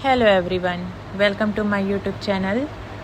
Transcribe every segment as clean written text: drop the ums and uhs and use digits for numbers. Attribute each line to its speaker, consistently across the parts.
Speaker 1: Hello everyone, welcome to my YouTube channel.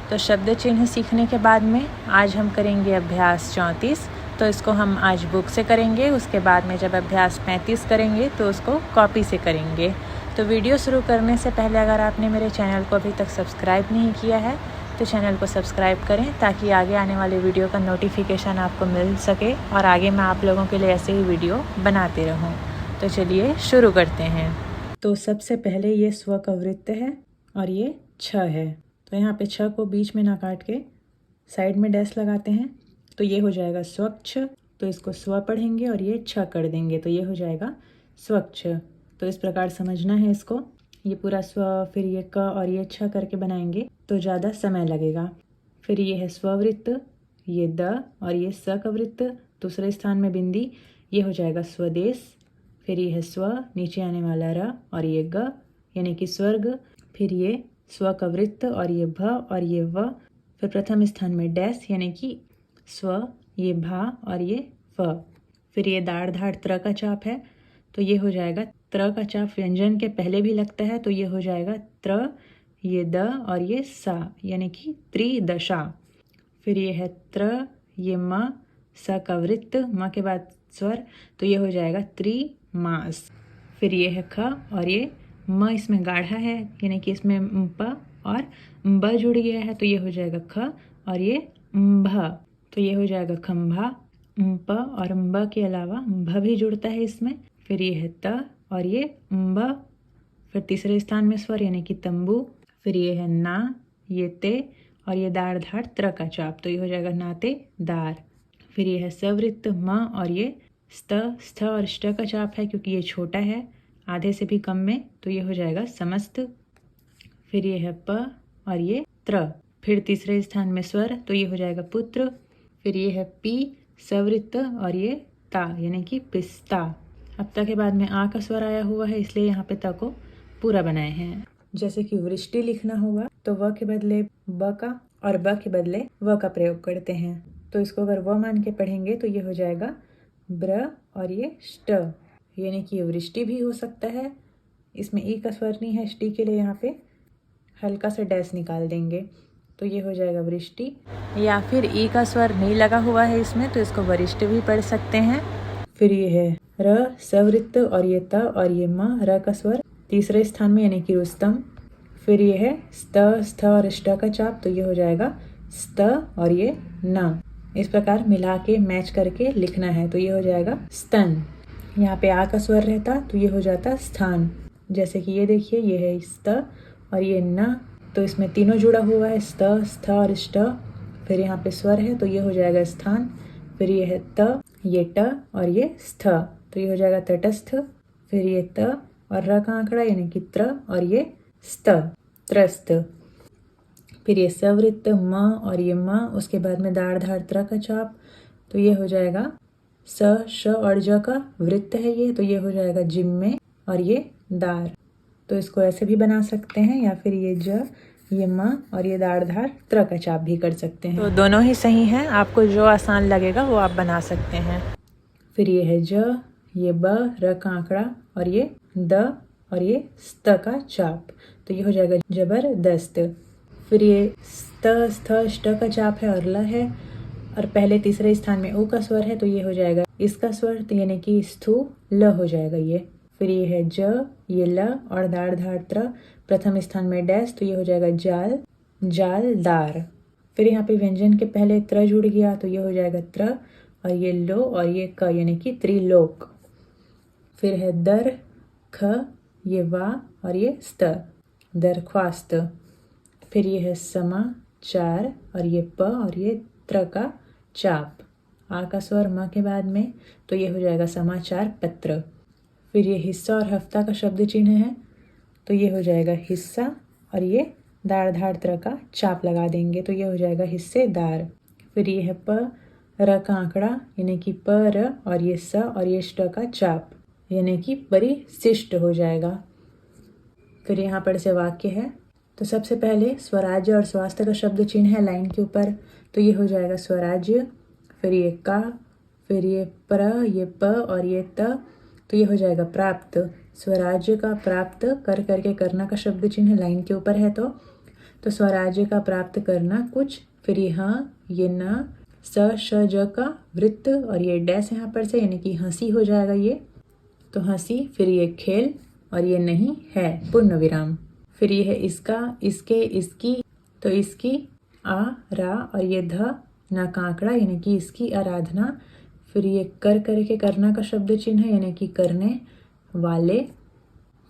Speaker 1: तो शब्द चिन्ह सीखने के बाद में आज हम करेंगे अभ्यास 34। तो इसको हम आज बुक से करेंगे। उसके बाद में जब अभ्यास 35 करेंगे तो उसको कॉपी से करेंगे। तो वीडियो शुरू करने से पहले अगर आपने मेरे चैनल को अभी तक सब्सक्राइब नहीं किया है तो चैनल को सब्सक्राइब करें ताकि आगे आने वाले वीडियो का नोटिफिकेशन आपको मिल सके और आगे मैं आप लोगों के लिए ऐसे ही वीडियो बनाती रहूँ। तो चलिए शुरू करते हैं। तो सबसे पहले ये स्व का वृत्त है और ये छ है। तो यहाँ पे छ को बीच में ना काट के साइड में डैश लगाते हैं तो ये हो जाएगा स्वच्छ। तो इसको स्व पढ़ेंगे और ये छ कर देंगे तो ये हो जाएगा स्वच्छ। तो इस प्रकार समझना है इसको। ये पूरा स्व फिर ये क और ये छ करके बनाएंगे तो ज़्यादा समय लगेगा। फिर ये है स्ववृत्त, ये द और ये स का वृत्त, दूसरे स्थान में बिंदी, ये हो जाएगा स्वदेश। फिर ये है स्व, नीचे आने वाला र और ये ग यानी कि स्वर्ग। फिर ये स्व का वृत्त और ये भ और ये व। फिर प्रथम स्थान में डैश यानी कि स्व, ये भा और ये व। फिर ये दाढ़ धाड़ त्र का चाप है तो ये हो जाएगा त्र का चाप व्यंजन के पहले भी लगता है तो ये हो जाएगा त्र, ये द और ये सा यानी कि त्रिदशा। फिर ये है त्र, ये म, स का वृत्त, म के बाद स्वर तो ये हो जाएगा त्रिमास। फिर ये है ख और ये म, इसमें गाढ़ा है यानी कि इसमें प और ब जुड़ गया है तो ये हो जाएगा ख और ये भ तो ये हो जाएगा खंभा। प और ब के अलावा भ भी जुड़ता है इसमें। फिर ये है त और ये ब। फिर तीसरे स्थान में स्वर यानी कि तंबू। फिर ये है ना, ये ते और ये दाढ़ धाड़ त्र का चाप तो ये हो जाएगा नाते दार। फिर ये है सवृत्त म और ये स्त, स्थ और ष्ट का चाप है क्योंकि ये छोटा है आधे से भी कम में तो ये हो जाएगा समस्त। फिर ये है प और ये त्र। फिर तीसरे स्थान में स्वर तो ये हो जाएगा पुत्र। फिर ये है पी, सवृत्त और ये ता यानी कि पिस्ता। अब ता के बाद में आ का स्वर आया हुआ है इसलिए यहाँ पे ता को पूरा बनाए हैं। जैसे कि वृष्टि लिखना होगा तो व के बदले ब का और ब के बदले व का प्रयोग करते हैं। तो इसको अगर व मान के पढ़ेंगे तो ये हो जाएगा ब्र और ये ष्ट यानी कि वृष्टि भी हो सकता है। इसमें ई का स्वर नहीं है ष्टी के लिए यहाँ पे हल्का सा डैश निकाल देंगे तो ये हो जाएगा वृष्टि। या फिर ई का स्वर नहीं लगा हुआ है इसमें तो इसको वरिष्ठ भी पढ़ सकते हैं। फिर ये है र, सवृत्त और ये त और ये म, र का स्वर तीसरे स्थान में यानी कि रुस्तम। फिर ये है स्त, स्थ और ष्ट का चाप तो ये हो जाएगा स्त और ये न। इस प्रकार मिला के मैच करके लिखना है तो ये हो जाएगा स्तन। यहाँ पे आ का स्वर रहता तो ये हो जाता स्थान। जैसे कि ये देखिए ये है स्त और ये न तो इसमें तीनों जुड़ा हुआ है स्त, स्थ और ष्ट। फिर यहाँ पे स्वर है तो ये हो जाएगा स्थान। फिर ये है त, ये ट और ये स्थ तो ये हो जाएगा तटस्थ। फिर ये त और र का आंकड़ा यानी कि त्र और ये स्त, त्रस्त। फिर ये सवृत्त म और ये म, उसके बाद में दाढ़ धाड़ त्र का चाप तो ये हो जाएगा स, श और ज का वृत्त है ये तो ये हो जाएगा जिम्मे और ये दार। तो इसको ऐसे भी बना सकते हैं या फिर ये ज, ये म और ये दाढ़ धाड़ त्र का चाप भी कर सकते हैं। तो दोनों ही सही हैं, आपको जो आसान लगेगा वो आप बना सकते हैं। फिर ये है ज, ये ब, र का आंकड़ा और ये द और ये स्त का चाप तो ये हो जाएगा जबरदस्त। फिर ये स्त, स्थ, ष्ट का चाप है और ल है और पहले तीसरे स्थान में उ का स्वर है तो ये हो जाएगा इसका स्वर तो यानी कि स्थू ल हो जाएगा ये। फिर ये है ज, ये ल और दाढ़ धाड़ त्र, प्रथम स्थान में डैश तो ये हो जाएगा जाल, जालदार। फिर यहाँ पे व्यंजन के पहले त्र जुड़ गया तो ये हो जाएगा त्र और ये लो और ये क यानी कि त्रिलोक। फिर है दर, ख, ये वा और ये स्त, दरख्वास्त। फिर ये है समाचार और ये प और ये त्र का चाप। आ का स्वर म के बाद में तो ये हो जाएगा समाचार पत्र। फिर ये हिस्सा और हफ्ता का शब्द चिन्ह है तो ये हो जाएगा हिस्सा और ये दाढ़ धाड़ त्र का चाप लगा देंगे तो ये हो जाएगा हिस्सेदार। फिर ये है प, र का आंकड़ा यानी कि प, र और ये स और ये ष्ट का चाप यानी कि परिशिष्ट हो जाएगा। फिर यहाँ पर से वाक्य है तो सबसे पहले स्वराज्य और स्वास्थ्य का शब्द चिन्ह है लाइन के ऊपर तो ये हो जाएगा स्वराज्य। फिर ये का, फिर ये प्र, ये प और ये त तो ये हो जाएगा प्राप्त। स्वराज्य का प्राप्त कर करके करना का शब्द चिन्ह लाइन के ऊपर है तो स्वराज्य का प्राप्त करना कुछ, फिर यहाँ ये न स श ज का वृत्त और ये डैश यहाँ पर से यानी कि हंसी हो जाएगा ये, तो हंसी, फिर ये खेल और ये नहीं है पूर्ण विराम। फिर ये है इसका, इसके, इसकी, तो इसकी आ रा और ये ध ना कांकड़ा यानी कि इसकी आराधना। फिर ये कर करके करना का शब्द चिन्ह है यानी कि करने वाले।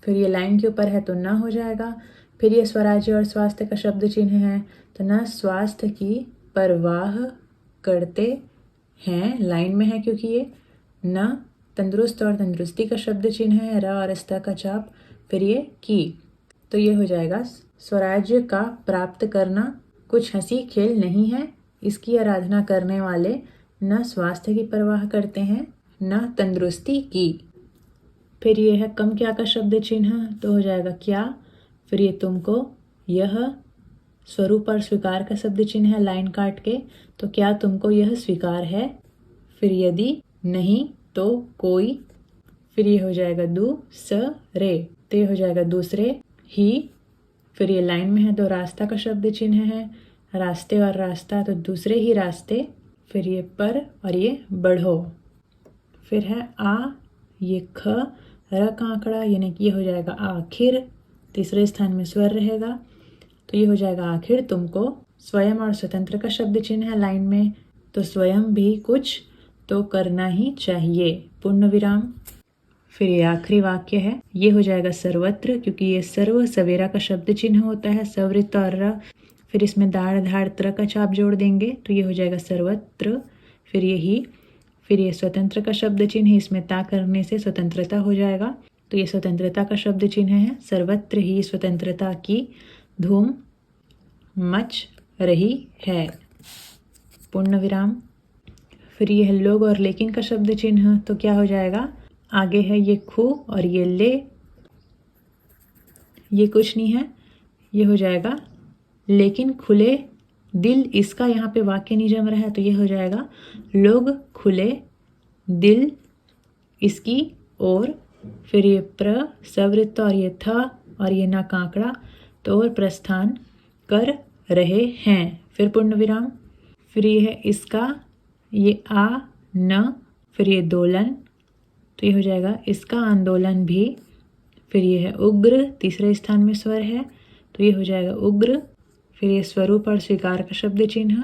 Speaker 1: फिर ये लाइन के ऊपर है तो न हो जाएगा। फिर ये स्वराज्य और स्वास्थ्य का शब्द चिन्ह है तो न स्वास्थ्य की परवाह करते हैं, लाइन में है क्योंकि ये न तंदुरुस्त और तंदुरुस्ती का शब्द चिन्ह है, र और स्था का चाप, फिर ये की, तो ये हो जाएगा स्वराज्य का प्राप्त करना कुछ हंसी खेल नहीं है, इसकी आराधना करने वाले न स्वास्थ्य की परवाह करते हैं न तंदुरुस्ती की। फिर ये है कम क्या का शब्द चिन्ह तो हो जाएगा क्या। फिर ये तुमको, यह स्वरूप और स्वीकार का शब्द चिन्ह है लाइन काट के, तो क्या तुमको यह स्वीकार है। फिर यदि नहीं तो कोई, फिर ये हो जाएगा दूसरे, तो ये हो जाएगा दूसरे ही। फिर ये लाइन में है तो रास्ता का शब्द चिन्ह है, रास्ते और रास्ता, तो दूसरे ही रास्ते। फिर ये पर और ये बढ़ो। फिर है आ, ये ख, र कांकड़ा यानी कि ये हो जाएगा आखिर, तीसरे स्थान में स्वर रहेगा, तो ये हो जाएगा आखिर तुमको। स्वयं और स्वतंत्र का शब्द चिन्ह है लाइन में, तो स्वयं भी कुछ तो करना ही चाहिए पूर्ण विराम। फिर ये आखिरी वाक्य है, ये हो जाएगा सर्वत्र क्योंकि ये सर्व सवेरा का शब्द चिन्ह होता है, सवृत्त और र। फिर इसमें दाढ़ धाड़ त्र का चाप जोड़ देंगे तो ये हो जाएगा सर्वत्र। फिर यही, फिर ये स्वतंत्र का शब्द चिन्ह है, इसमें ता करने से स्वतंत्रता हो जाएगा, तो ये स्वतंत्रता का शब्द चिन्ह है, सर्वत्र ही स्वतंत्रता की धूम मच रही है पूर्ण विराम। फिर ये है लोग और लेकिन का शब्द चिन्ह, तो क्या हो जाएगा, आगे है ये खू और ये ले, ये कुछ नहीं है, ये हो जाएगा लेकिन खुले दिल, इसका यहाँ पे वाक्य नहीं जम रहा है तो ये हो जाएगा लोग खुले दिल इसकी ओर। फिर ये प्र सवृत्त और ये था और ये ना कांकड़ा, तो और प्रस्थान कर रहे हैं, फिर पूर्ण विराम। फिर ये है इसका, ये आ न, फिर ये दोलन, तो ये हो जाएगा इसका आंदोलन भी। फिर ये है उग्र, तीसरे स्थान में स्वर है तो ये हो जाएगा उग्र। फिर ये स्वरूप और स्वीकार का शब्द चिन्ह,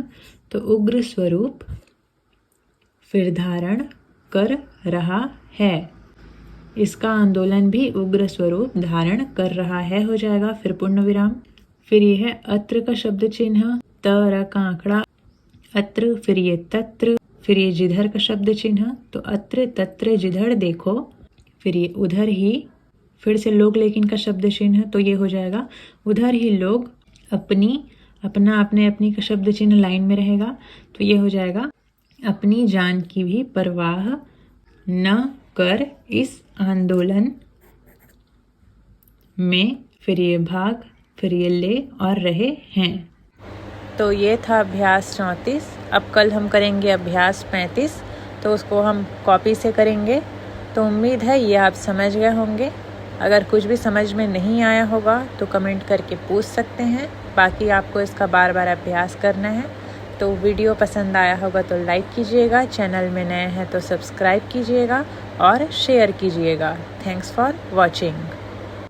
Speaker 1: तो उग्र स्वरूप। फिर धारण कर रहा है, इसका आंदोलन भी उग्र स्वरूप धारण कर रहा है हो जाएगा, फिर पूर्ण विराम। फिर ये है अत्र का शब्द चिन्ह, त र कांकड़ा अत्र, फिर ये तत्र, फिर ये जिधर का शब्द चिन्ह, तो अत्र तत्र जिधर देखो। फिर ये उधर ही, फिर से लोग लेकिन का शब्द चिन्ह, तो ये हो जाएगा उधर ही लोग अपनी, अपना अपने अपनी का शब्द चिन्ह लाइन में रहेगा, तो ये हो जाएगा अपनी जान की भी परवाह न कर इस आंदोलन में। फिर ये भाग, फिर ये ले और रहे हैं। तो ये था अभ्यास 34। अब कल हम करेंगे अभ्यास 35, तो उसको हम कॉपी से करेंगे। तो उम्मीद है ये आप समझ गए होंगे। अगर कुछ भी समझ में नहीं आया होगा तो कमेंट करके पूछ सकते हैं, बाकी आपको इसका बार बार अभ्यास करना है। तो वीडियो पसंद आया होगा तो लाइक कीजिएगा, चैनल में नए हैं तो सब्सक्राइब कीजिएगा और शेयर कीजिएगा। Thanks for watching.